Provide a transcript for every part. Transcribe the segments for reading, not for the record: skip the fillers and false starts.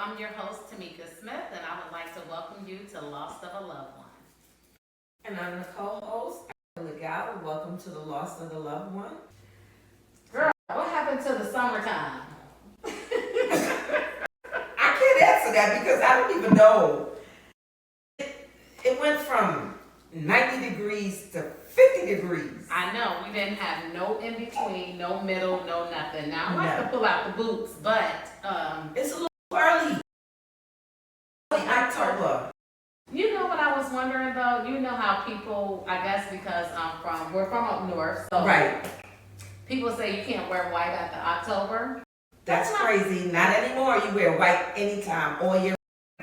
I'm your host, Tamika Smith, and I would like to welcome you to Lost of a Loved One. And I'm the co-host, Legal. Welcome to the Lost of the Loved One. Girl, what happened to the summertime? I can't answer that because I don't even know. It went from 90 degrees to 50 degrees. I know, we didn't have no in between, no middle, no nothing. Now, I like to pull out the boots, but it's a little early. October. You know what I was wondering though? You know how people, I guess because we're from up north, so right. People say you can't wear white after October. That's crazy. Not anymore. You wear white anytime, all year.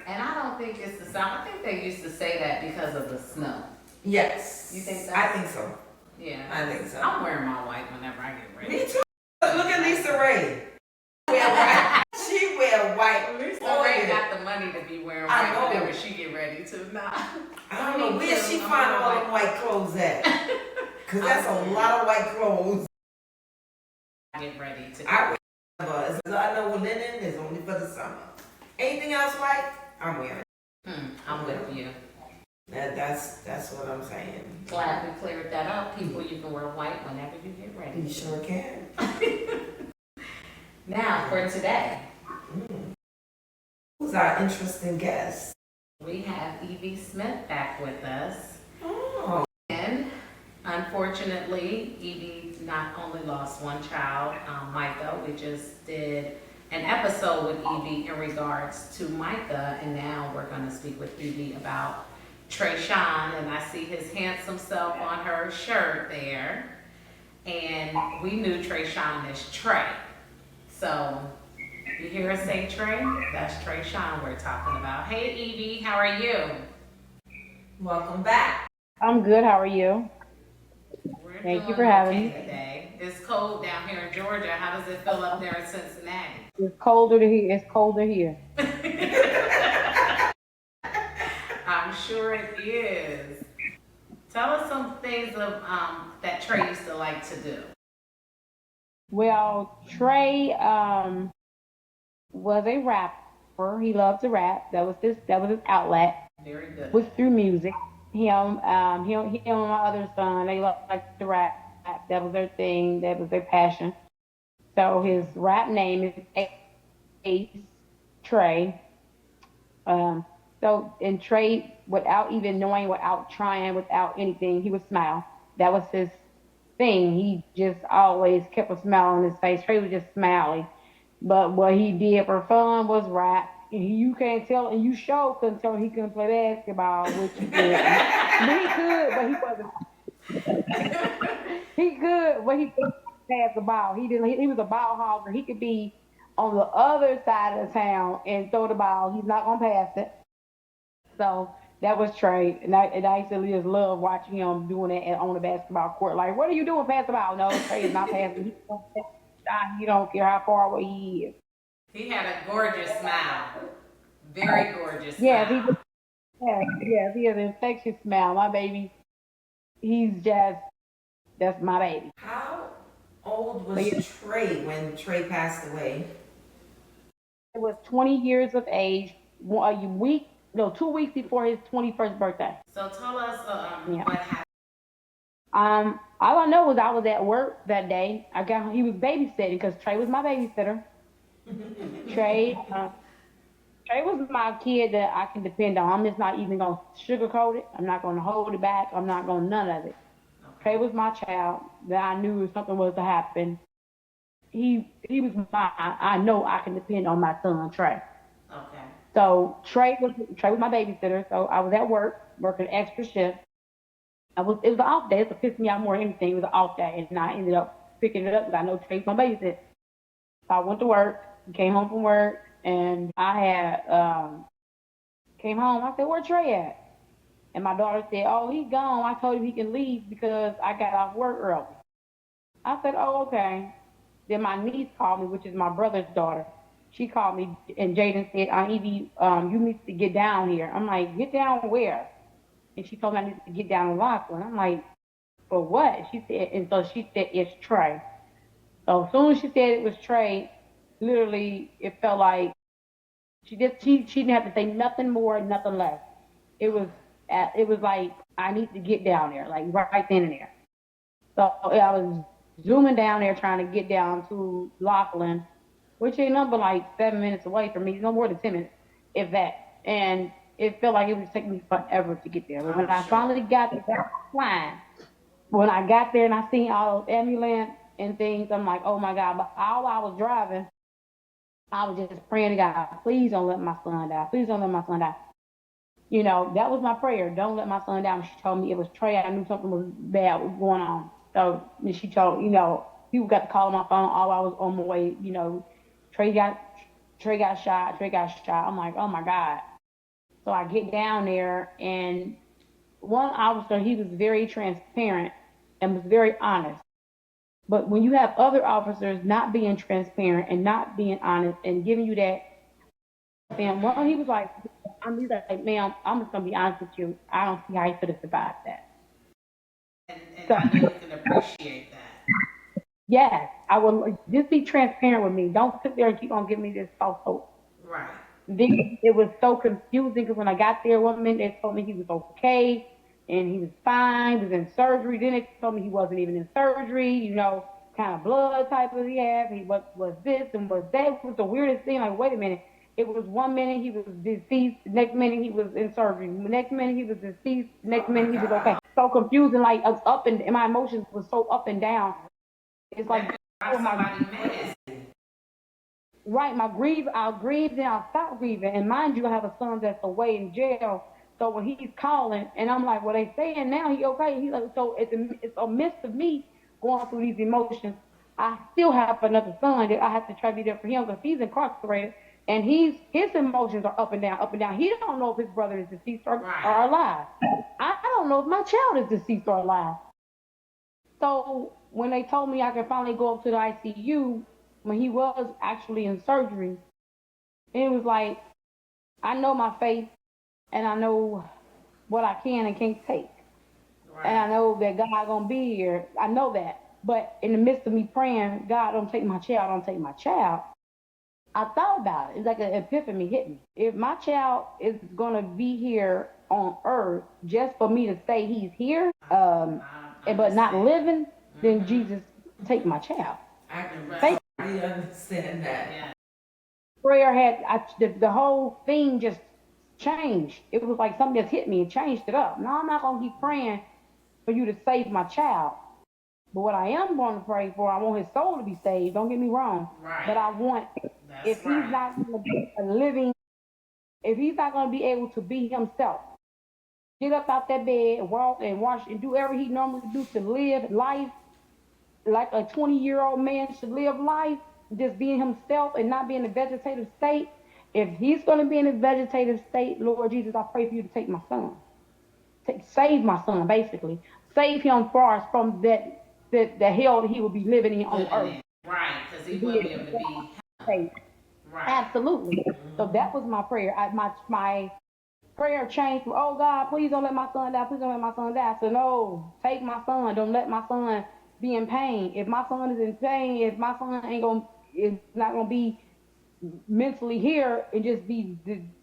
And I don't think it's the summer. I think they used to say that because of the snow. Yes. You think that? I think so. Yeah. I think so. I'm wearing my white whenever I get ready. Me too. Look at Lisa Ray. She wear white. Lisa Ray got the money to be wearing white whenever she get ready to. Nah. I don't know where she find all them white clothes at. Because that's a lot of white clothes. Get ready to. I know linen is only for the summer. Anything else white, I'm wearing. I'm with you. That's what I'm saying. Glad we cleared that up. People, you can wear white whenever you get ready. You sure can. Now, for today. Who's our interesting guest? We have Evvie Smith back with us. Oh. And unfortunately, Evvie not only lost one child, Micah. We just did an episode with Evvie in regards to Micah, and now we're going to speak with Evvie about TreShawn, and I see his handsome self on her shirt there. And we knew TreShawn as Trey. So you hear us say Trey? That's TreShawn we're talking about. Hey Evvie, how are you? Welcome back. I'm good. How are you? Thank you for having me today. It's cold down here in Georgia. How does it feel up there in Cincinnati? It's colder here. It's colder here. I'm sure it is. Tell us some things of that Trey used to like to do. Well, Trey was a rapper. He loved to rap. That was his outlet. Very good. Was through music. Him and my other son, they like to rap. That was their thing. That was their passion. So his rap name is Ace Trey. And Trey, without even knowing, without trying, without anything, he would smile. That was his thing. He just always kept a smile on his face. Trey was just smiley. But what he did for fun was rap. You can't tell, and you couldn't tell he couldn't play basketball, which he could. But he could, but he wasn't. He could, but he couldn't pass the ball. He didn't. He was a ball hogger. He could be on the other side of the town and throw the ball. He's not gonna pass it. So that was Trey, and I used to just love watching him doing it on the basketball court. Like, what are you doing? Pass the ball? No, Trey is not passing. He don't care how far away he is. He had a gorgeous smile. Very gorgeous smile. Yes, he has an infectious smile. My baby, that's my baby. How old was Trey when Trey passed away? It was 20 years of age, 2 weeks before his 21st birthday. So tell us what happened. All I know was I was at work that day. He was babysitting because Trey was my babysitter. Trey was my kid that I can depend on. I'm just not even going to sugarcoat it. I'm not going to hold it back. I'm not going to none of it. Okay. Trey was my child that I knew if something was to happen. He was I know I can depend on my son, Trey. Okay. So Trey was my babysitter. So I was at work, working an extra shift. It was an off day. It pissed me out more than anything. It was an off day. And I ended up picking it up because I know Trey's my babysitter. So I went to work, came home from work, and I had came home. I said, "Where Trey at?" And my daughter said, "Oh, he's gone. I told him he can leave because I got off work early." I said, "Oh, okay." Then my niece called me, which is my brother's daughter. She called me, and Jaden said, Evvie, you need to get down here. I'm like, "Get down where?" And she told me I need to get down to Rockland. I'm like, "For what?" She said, and so she said, "It's Trey." So as soon as she said it was Trey, literally, it felt like She didn't have to say nothing more, nothing less. It was like I need to get down there, like right then and there. So I was zooming down there trying to get down to Laughlin, which ain't number like 7 minutes away from me, no more than 10 minutes, if that. And it felt like it would take me forever to get there. But when I finally got there, flying, when I got there and I seen all those ambulance and things, I'm like, oh my God. But all I was driving, I was just praying to God, please don't let my son die. Please don't let my son die. You know, that was my prayer. Don't let my son die. When she told me it was Trey, I knew something was bad was going on. So she told, people got to call on my phone. All I was on my way, Trey got Trey got shot. Trey got shot. I'm like, oh my God. So I get down there, and one officer, he was very transparent and was very honest. But when you have other officers not being transparent and not being honest and giving you that, and well, he was like, he's like, ma'am, I'm just gonna be honest with you. I don't see how you could have survived that. And So, I know you can appreciate that. yes, I will just be transparent with me. Don't sit there and keep on giving me this false hope. Right. Then it was so confusing because when I got there, one minute they told me he was okay and he was fine, he was in surgery. Then they told me he wasn't even in surgery, kind of blood type of he had. He was this and was that. It was the weirdest thing. Like, wait a minute. It was one minute he was deceased, the next minute he was in surgery, the next minute he was deceased, the next minute he was okay. So confusing, like up and my emotions was so up and down. It's like right, I'll grieve, then I'll stop grieving. And mind you, I have a son that's away in jail. So when he's calling, and I'm like, well, they saying now he okay. He's like, so it's a midst of me going through these emotions. I still have another son that I have to try to be there for him because he's incarcerated, and his emotions are up and down, up and down. He don't know if his brother is deceased or alive. I don't know if my child is deceased or alive. So when they told me I could finally go up to the ICU when he was actually in surgery, it was like I know my faith and I know what I can and can't take. Right. And I know that God gonna be here. I know that. But in the midst of me praying, God don't take my child, don't take my child. I thought about it. It's like an epiphany hit me. If my child is gonna be here on earth just for me to say he's here, but not living, then Jesus take my child. I can really understand that. Yeah. Prayer the whole thing just changed. It was like something just hit me and changed it up. Now I'm not gonna keep praying for you to save my child. But what I am going to pray for, I want his soul to be saved. Don't get me wrong. Right. But I want, if he's not going to be a living, if he's not going to be able to be himself, get up out that bed, walk and wash and do whatever he normally do to live life like a 20-year-old man should live life, just being himself and not being in a vegetative state. If he's going to be in a vegetative state, Lord Jesus, I pray for you to take my son. Save my son, basically. Save him for us from the hell that he will be living in on earth. Right, because he will be able to be saved. Right. Absolutely. Mm-hmm. So that was my prayer. My prayer changed from, oh God, please don't let my son die. Please don't let my son die. So no, take my son. Don't let my son be in pain. If my son is in pain, if my son is not gonna be mentally here and just be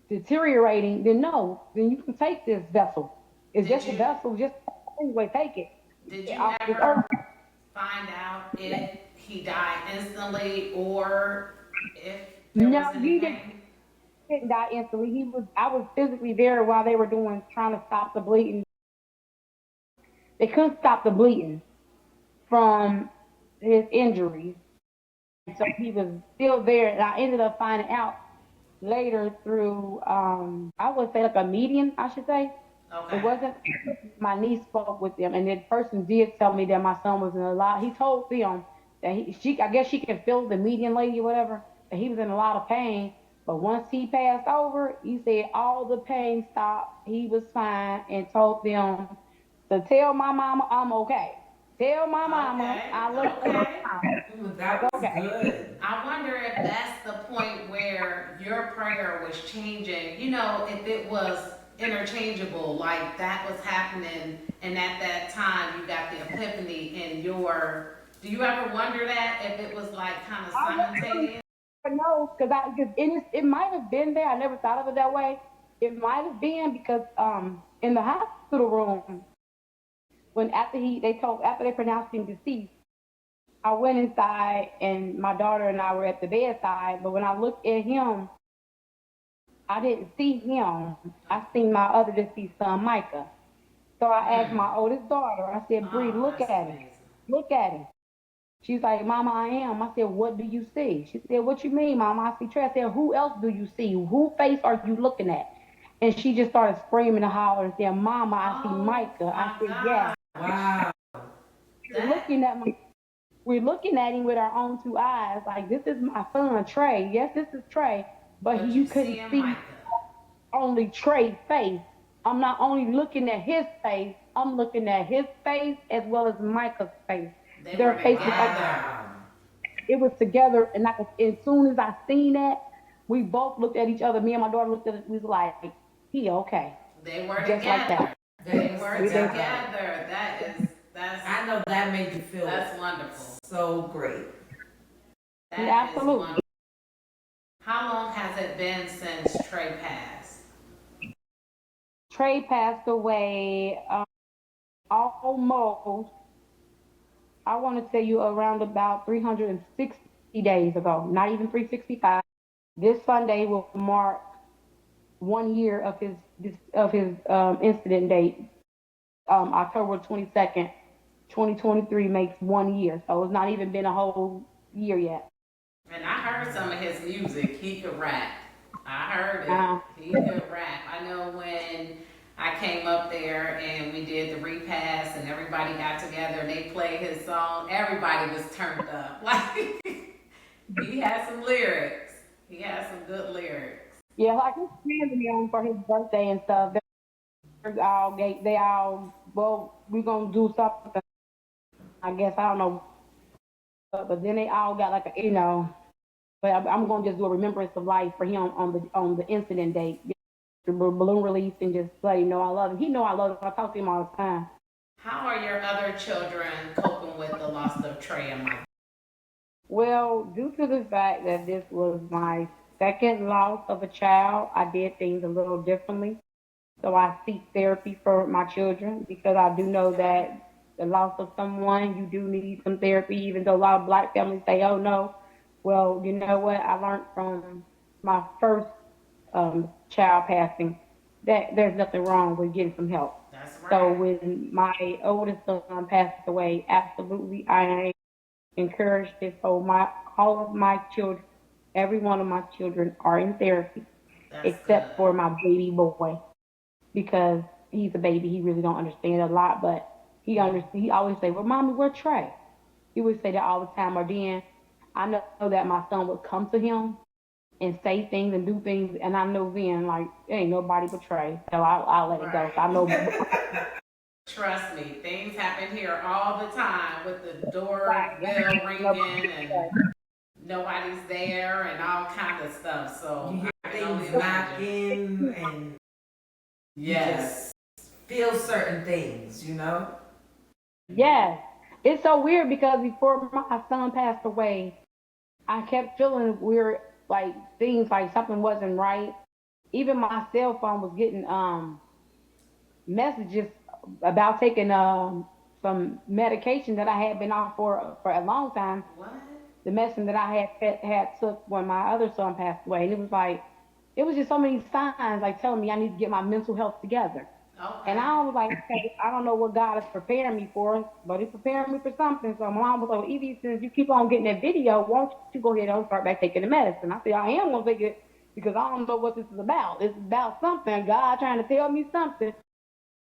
deteriorating, then no, then you can take this vessel. It's just a vessel. Just anyway, take it. Did you ever find out if he died instantly or if there was anything? He didn't die instantly. I was physically there while they were trying to stop the bleeding. They couldn't stop the bleeding from his injuries. So he was still there, and I ended up finding out later through, I would say like a medium, I should say. Okay. It wasn't, my niece spoke with them, and the person did tell me that my son was in a lot. He told them that I guess she can feel the median lady or whatever, that he was in a lot of pain. But once he passed over, he said all the pain stopped. He was fine, and told them to tell my mama I'm okay. Tell my mama I look okay. That was good. I wonder if that's the point where your prayer was changing. If it was interchangeable, like that was happening, and at that time you got the epiphany in your. Do you ever wonder that if it was like kind of simultaneous? know because it might have been there. I never thought of it that way. It might have been because in the hospital room when after they pronounced him deceased, I went inside and my daughter and I were at the bedside. But when I looked at him, I didn't see him. I seen my other deceased son, Micah. So I asked my oldest daughter. I said, Bree, Oh, look that's at him. amazing. Look at him. She's like, Mama, I am. I said, what do you see? She said, what you mean, Mama? I see Trey. I said, who else do you see? Who face are you looking at? And she just started screaming and hollering and saying, Mama, I see Micah. I My said, God. yeah. Wow. We're looking at him with our own two eyes. Like, this is my son, Trey. Yes, this is Trey. But You you see couldn't him, see Micah. only Trey's face. I'm not only looking at his face, I'm looking at his face as well as Micah's face. They Their were faces, together. it was together. And as soon as I seen that, we both looked at each other. Me and my daughter looked at it. We was like, he okay. They were Just together. like that. They were together. together. That's I know that made you feel that's wonderful. so great. That is Absolutely. wonderful. How long has it been since Trey passed? Trey passed away almost, I want to tell you, around about 360 days ago. Not even 365. This Sunday will mark 1 year of his incident date. October 22nd, 2023 makes 1 year. So it's not even been a whole year yet. And I heard some of his music. He could rap. I heard it. Uh, He could rap. I know when I came up there and we did the repass and everybody got together and they played his song, everybody was turned up. Like, he had some lyrics. He had some good lyrics. Yeah, like his friends are on for his birthday and stuff. They all, well, we're going to do something. I guess, I don't know. But then they all got like but I'm going to just do a remembrance of life for him on the incident date. The balloon release and just let him know I love him. He know I love him. I talk to him all the time. How are your other children coping with the loss of Trey and Mike? Well, due to the fact that this was my second loss of a child, I did things a little differently. So I seek therapy for my children because I do know that the loss of someone, you do need some therapy, even though a lot of black families say, oh no. Well, you know what? I learned from my first child passing that there's nothing wrong with getting some help. That's right. So when my oldest son passed away, absolutely, I encouraged this. So all of my children, every one of my children are in therapy, That's except good. for my baby boy, because he's a baby. He really don't understand a lot, but he understands. He always say, "Well, mommy, where Trey?" He would say that all the time. Or then I know that my son would come to him and say things and do things, and I know then like there ain't nobody but Trey, so I'll let it go. So I know. Trust me, things happen here all the time with the doorbell Right. ringing and nobody's there and all kind of stuff. So You I hear can only things imagine. knocking and Yes. feel certain things, Yes. It's so weird because before my son passed away, I kept feeling weird, like things like something wasn't right. Even my cell phone was getting messages about taking some medication that I had been on for a long time. What? The medicine that I had took when my other son passed away, and it was just so many signs like telling me I need to get my mental health together. Okay. And I was like, okay, I don't know what God is preparing me for, but He's preparing me for something. So my mom was like, well, Evvie, since you keep on getting that video, won't you go ahead and start back taking the medicine? I said, I am going to take it because I don't know what this is about. It's about something, God trying to tell me something.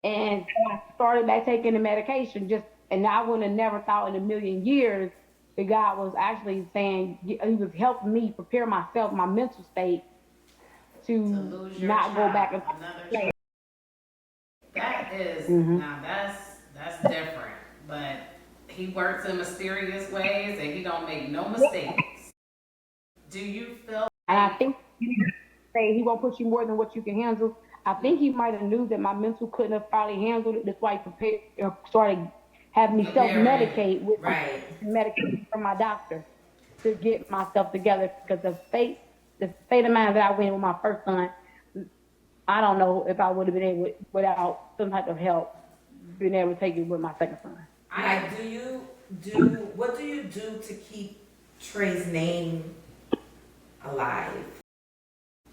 And so I started back taking the medication, and I would have never thought in a million years that God was actually saying, He was helping me prepare myself, my mental state, To lose your not go child, back and another child. That is, Mhm. now that's different. But he works in mysterious ways and he don't make no mistakes. Do you feel And I think say He won't push you more than what you can handle. I think He might have knew that my mental couldn't have probably handled it. That's why He started having me self-medicate with Right. medication from my doctor. to get myself together because the state of mind that I went with my first son, I don't know if I would have been able, without some type of help, been able to take it with my second son. Like, what do you do to keep Trey's name alive?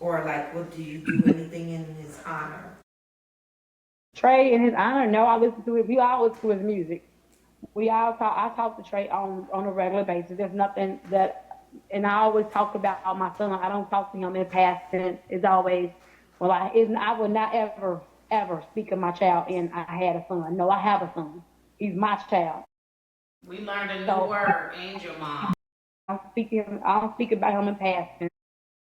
Or like, what do you do anything in his honor? Trey, in his honor, no, I listen to it. We all listen to his music. We all talk. I talk to Trey on a regular basis. There's nothing that, and I always talk about my son. I don't talk to him in past tense. It's always, well, I would not ever speak of my child. And I had a son. No, I have a son. He's my child. We learned a new word, angel mom. I don't speak about him in past tense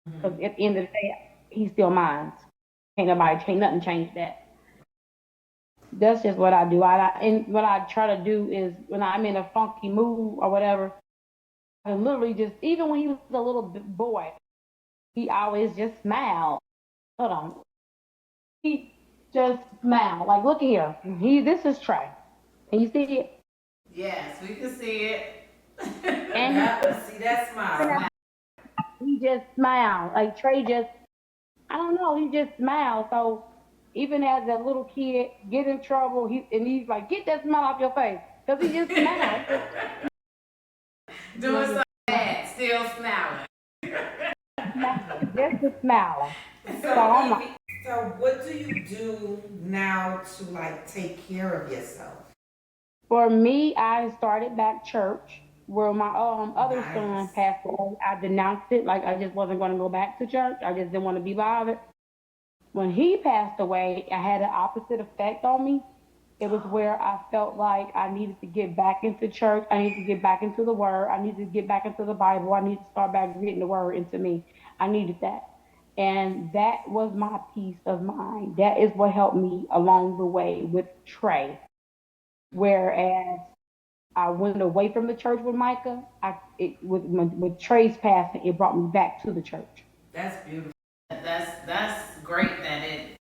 because at the end of the day, he's still mine. Can't nothing change that. That's just what I do. And what I try to do is when I'm in a funky mood or whatever, I literally just, even when he was a little boy, he always just smiled. Hold on. He just smiled. Like, look here. This is Trey. Can you see it? Yes, we can see it. And See that smile. he just smiled. Like, Trey just, I don't know, he just smiled. So even as a little kid, get in trouble, he's like, get that smile off your face. Because he just smiled. Doing something bad, still smiling. Just a smile. So what do you do now to like take care of yourself? For me, I started back church where my other Nice. son passed away. I denounced it, like I just wasn't going to go back to church. I just didn't want to be bothered. When he passed away, I had an opposite effect on me. It was where I felt like I needed to get back into church. I needed to get back into the Word. I needed to get back into the Bible. I needed to start back getting the Word into me. I needed that. And that was my peace of mind. That is what helped me along the way with Trey. Whereas I went away from the church with Micah, with Trey's passing, it brought me back to the church. That's beautiful. That's great that it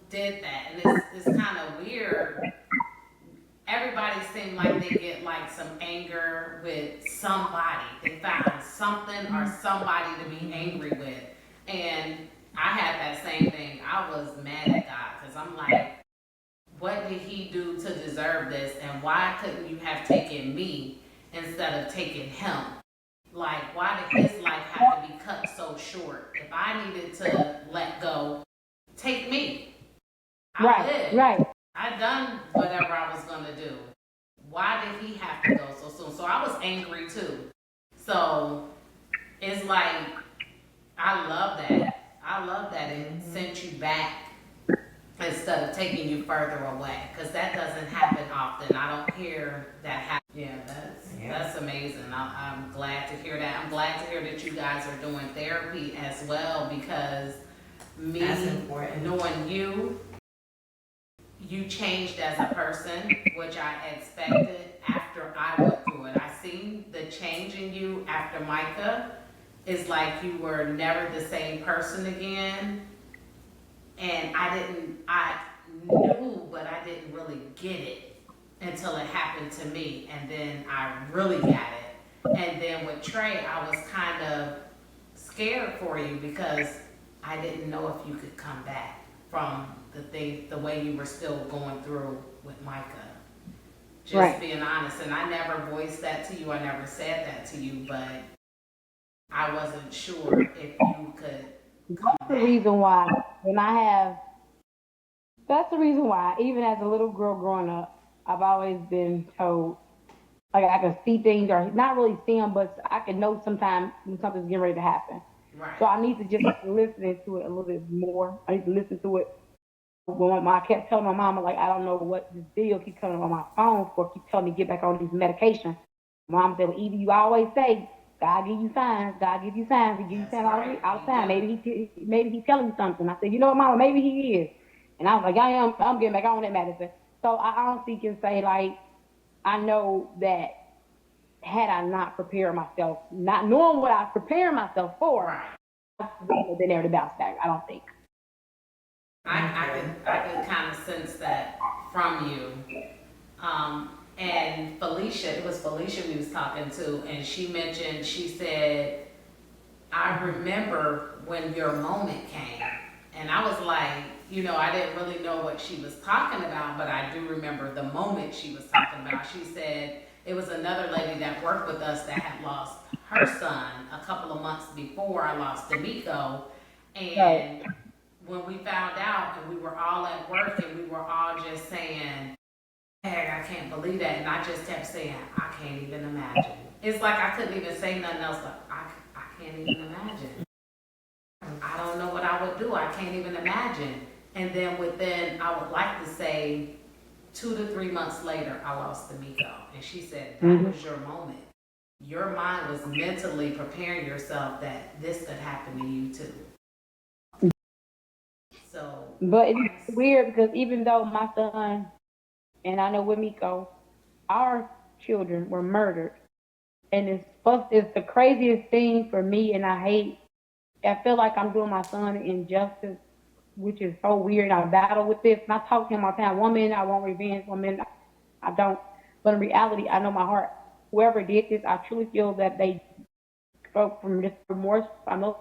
did that, and it's kind of weird. Everybody seems like they get like some anger with somebody. They found something or somebody to be angry with, and I had that same thing. I was mad at God because I'm like, what did he do to deserve this, and why couldn't you have taken me instead of taking him? Like, why did his life have to be cut so short? If I needed to let go, take me. I lived. Right. I done whatever I was gonna do. Why did he have to go so soon? So I was angry too. So it's like, I love that. I love that it sent you back instead of taking you further away, because that doesn't happen often. I don't hear that happen. Yeah, that's amazing. I'm glad to hear that. I'm glad to hear that you guys are doing therapy as well, because me knowing you changed as a person, which I expected after I went through it. I seen the change in you after Micah. It's like you were never the same person again. And I knew, but I didn't really get it until it happened to me. And then I really got it. And then with Trey, I was kind of scared for you because I didn't know if you could come back from the way you were still going through with Micah. Just right. Being honest. And I never voiced that to you. I never said that to you, but I wasn't sure if you could. That's the reason why that's the reason why, even as a little girl growing up, I've always been told, like, I can see things, or not really see them, but I can know sometimes when something's getting ready to happen. Right. So I need to just listen to it a little bit more. I need to listen to it. When I kept telling my mama, like, I don't know what this deal keeps coming on my phone for, keep telling me to get back on these medications. Mom said, well, Evvie, you always say, God give you signs. God give you signs. He give you signs all the time. Maybe he's telling you something. I said, you know what, Mama? Maybe he is. And I was like, I'm getting back on that medicine. So I honestly can say, like, I know that had I not prepared myself, not knowing what I was preparing myself for, I wouldn't have been able to bounce back. I don't think. I could kind of sense that from you. And Felicia, it was Felicia we was talking to, and she mentioned, she said, I remember when your moment came. And I was like, you know, I didn't really know what she was talking about, but I do remember the moment she was talking about. She said it was another lady that worked with us that had lost her son a couple of months before I lost D'Amico. And Right. when we found out, and we were all at work, and we were all just saying, hey, I can't believe that. And I just kept saying, I can't even imagine. It's like I couldn't even say nothing else, but I can't even imagine. I don't know what I would do. I can't even imagine. And then within, I would like to say, 2 to 3 months later, I lost D'Amico. And she said, that was your moment. Your mind was mentally preparing yourself that this could happen to you too. So. But it's weird because even though my son and I know with Miko, our children were murdered, and it's the craziest thing for me, and I feel like I'm doing my son an injustice, which is so weird. I battle with this, and I talk to him all the time. 1 minute I want revenge, 1 minute I don't. But in reality, I know my heart. Whoever did this, I truly feel that they spoke from this remorse. I know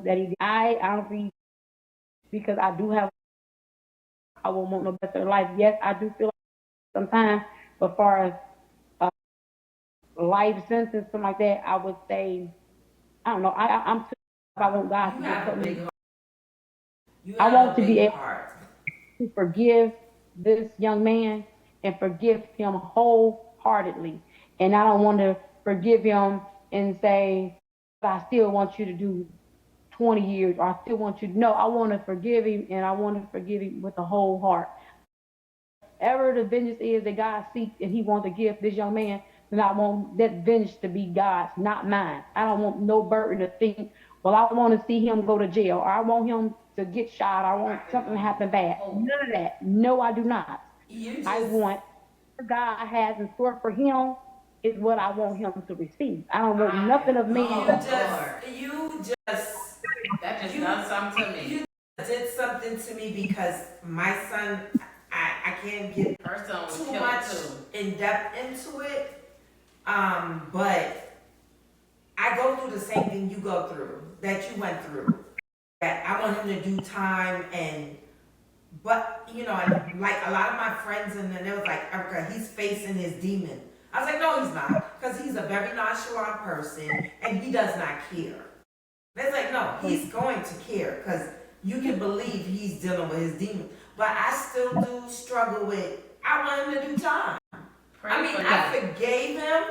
that he did. I honestly, because I do have, I won't want no better life. Yes, I do feel like sometimes, but far as life sentence, something like that, I would say, I don't know. I'm too. I want God You to have just a me. big heart. You I have want a to be big able heart. to forgive this young man and forgive him wholeheartedly. And I don't want to forgive him and say, I still want you to do 20 years, or I still want you to. No, I want to forgive him, and I want to forgive him with the whole heart. Whatever the vengeance is that God seeks and he wants to give this young man, then I want that vengeance to be God's, not mine. I don't want no burden to think, well, I want to see him go to jail, or I want him to get shot, I want something to happen bad. None of that. No, I do not. I want what God has in store for him is what I want him to receive. I don't want nothing of man. You just That just done something to me. You did something to me because my son, I can't get too much in depth into it. But I go through the same thing you go through, that you went through. That I want him to do time but you know, and like a lot of my friends, and then they was like, Erica, he's facing his demon. I was like, no, he's not, because he's a very nonchalant person and he does not care. It's like, no, he's going to care, because you can believe he's dealing with his demon. But I still do struggle with, I want him to do time. I forgave him,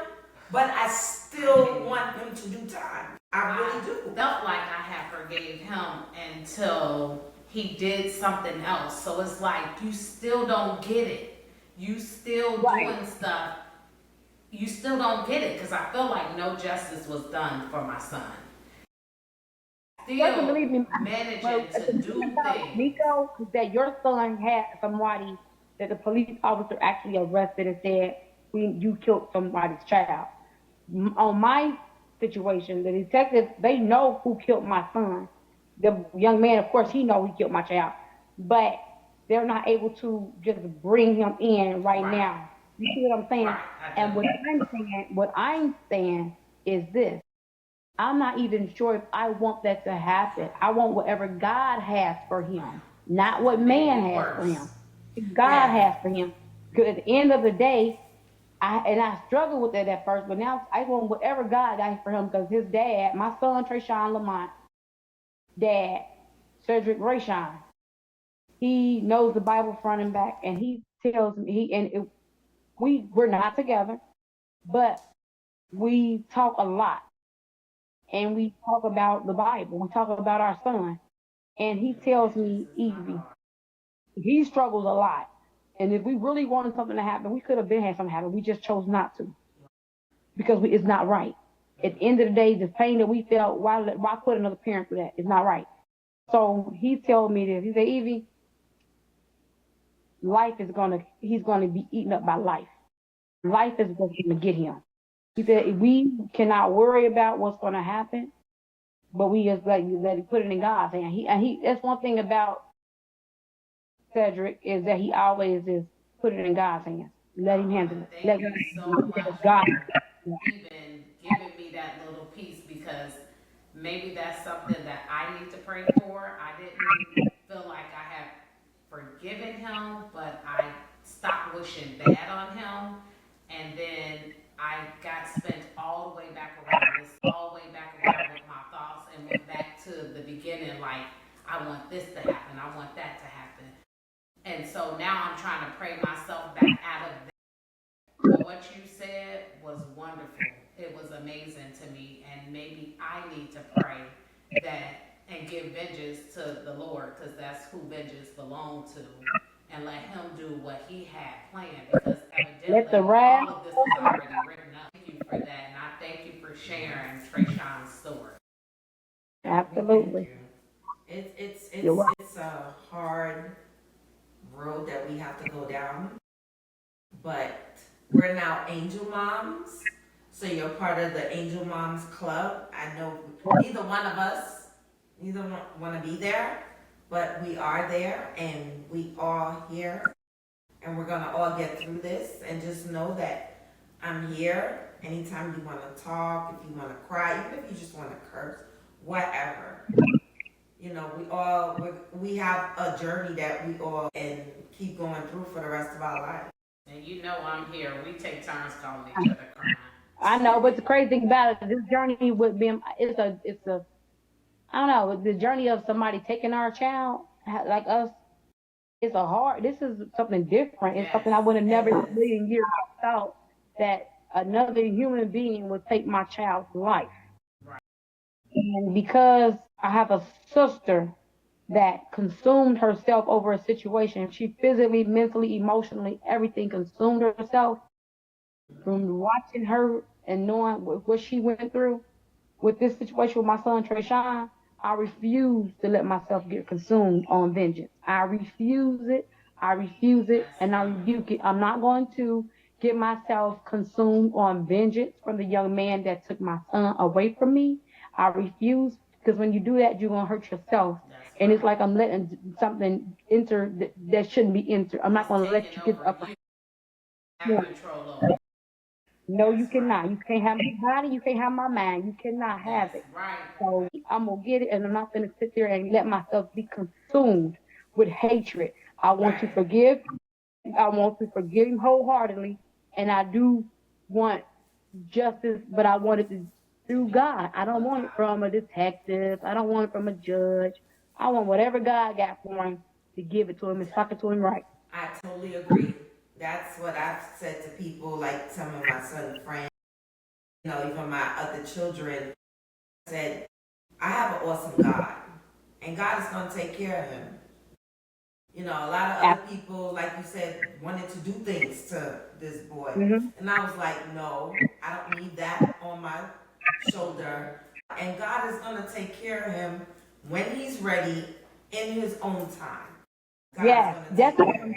but I still want him to do time. I really do. Felt like I had forgave him until he did something else. So it's like, you still don't get it. You still doing stuff. You still don't get it, because I feel like no justice was done for my son. Still believe me, managing to do things. Nico, that your son had somebody that the police officer actually arrested and said, you killed somebody's child. On my situation, the detectives, they know who killed my son. The young man, of course, he knows he killed my child, but they're not able to just bring him in right now. You see what I'm saying? And what I'm saying is this. I'm not even sure if I want that to happen. I want whatever God has for him, not what man has for him. God has for him. Because at the end of the day, I struggled with that at first, but now I want whatever God got for him, because his dad, my son TreShawn Lamont, dad, Cedric Rayshawn, he knows the Bible front and back, and he tells me, we're not together, but we talk a lot. And we talk about the Bible. We talk about our son. And he tells me, Evvie, he struggles a lot. And if we really wanted something to happen, we could have been had something happen. We just chose not to, because it's not right. At the end of the day, the pain that we felt, why put another parent through that? It's not right. So he told me this. He said, Evvie, he's going to be eaten up by life. Life is going to get him. He said, we cannot worry about what's going to happen, but we just let it put it in God's hand. That's one thing about Cedric, is that he always is put it in God's hands. Let him I want handle to it. thank Let you God so handle much it. God. for even giving me that little piece because maybe that's something that I need to pray for. I didn't feel like I had forgiven him, but I stopped wishing bad on him. And then I got spent all the way back around this, all the way back around with my thoughts and went back to the beginning like, I want this to happen, I want that to happen. And so now I'm trying to pray myself back out of that. But what you said was wonderful. It was amazing to me. And maybe I need to pray that and give vengeance to the Lord because that's who vengeance belonged to. And let him do what he had planned because Let the evidently wrath. all of this is already written up. Thank you for that. And I thank you for sharing TreShawn's story. We thank Absolutely. you. It's You're it's welcome. it's a hard road that we have to go down, but we're now angel moms. So you're part of the Angel Moms Club. I know neither one of us, neither one want to be there, but we are there and we all here and we're gonna all get through this and just know that I'm here anytime you want to talk, if you want to cry, even if you just want to curse, whatever. You know, we have a journey that we all and keep going through for the rest of our lives. And you know I'm here. We take turns calling each other crying. I know, but the crazy thing about it, this journey would be, it's a, I don't know, the journey of somebody taking our child, like us, this is something different. It's Yes. something I would have It never in a is. million years thought that another human being would take my child's life. Right. And because I have a sister that consumed herself over a situation, she physically, mentally, emotionally, everything consumed herself from watching her and knowing what she went through with this situation with my son TreShawn. I refuse to let myself get consumed on vengeance. I refuse it. I refuse it, That's and I wonderful. rebuke it. I'm not going to get myself consumed on vengeance from the young man that took my son away from me. I refuse because when you do that, you're gonna hurt yourself. That's And it's right. like I'm letting something enter that shouldn't be entered. I'm not It's gonna let taking you get over. up. You have control over it. No, you That's right. cannot. You can't have my body. You can't have my mind. You cannot have That's it. right. So I'm gonna get it, and I'm not gonna sit there and let myself be consumed with hatred. I want to Right. forgive. I want to forgive him wholeheartedly, and I do want justice, but I want it To through be God. I don't with want it God. from a detective. I don't want it from a judge. I want whatever God got for him to give it to him and suck it to him right. I totally agree. That's what I've said to people, like some of my son's friends, even my other children. I said, I have an awesome God, and God is going to take care of him. A lot of other people, like you said, wanted to do things to this boy. Mm-hmm. And I was like, no, I don't need that on my shoulder. And God is going to take care of him when he's ready in his own time. God is Yes, going to that's take what care of him.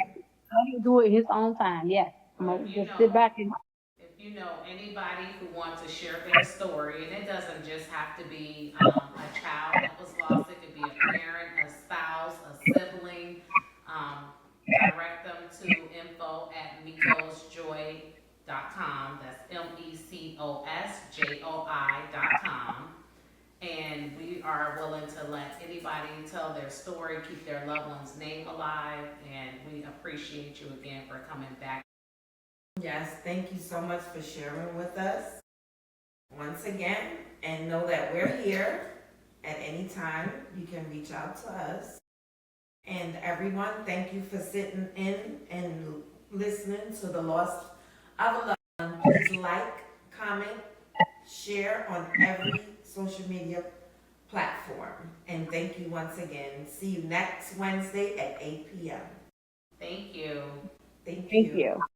he do it his own time. Yes, I'm Well, gonna just sit back and. if you know anybody who wants to share their story, and it doesn't just have to be a child that was lost, it could be a parent, a spouse, a sibling. Direct them to info@mecosjoy.com. That's MECOSJOI.com. And we are willing to let anybody tell their story, keep their loved one's name alive, and we appreciate you again for coming back. Yes, thank you so much for sharing with us once again. And know that we're here at any time. You can reach out to us. And everyone, thank you for sitting in and listening to the loss of a loved one. Please like, comment, share on every social media platform. And thank you once again. See you next Wednesday at 8 p.m. Thank you. Thank Thank you. you.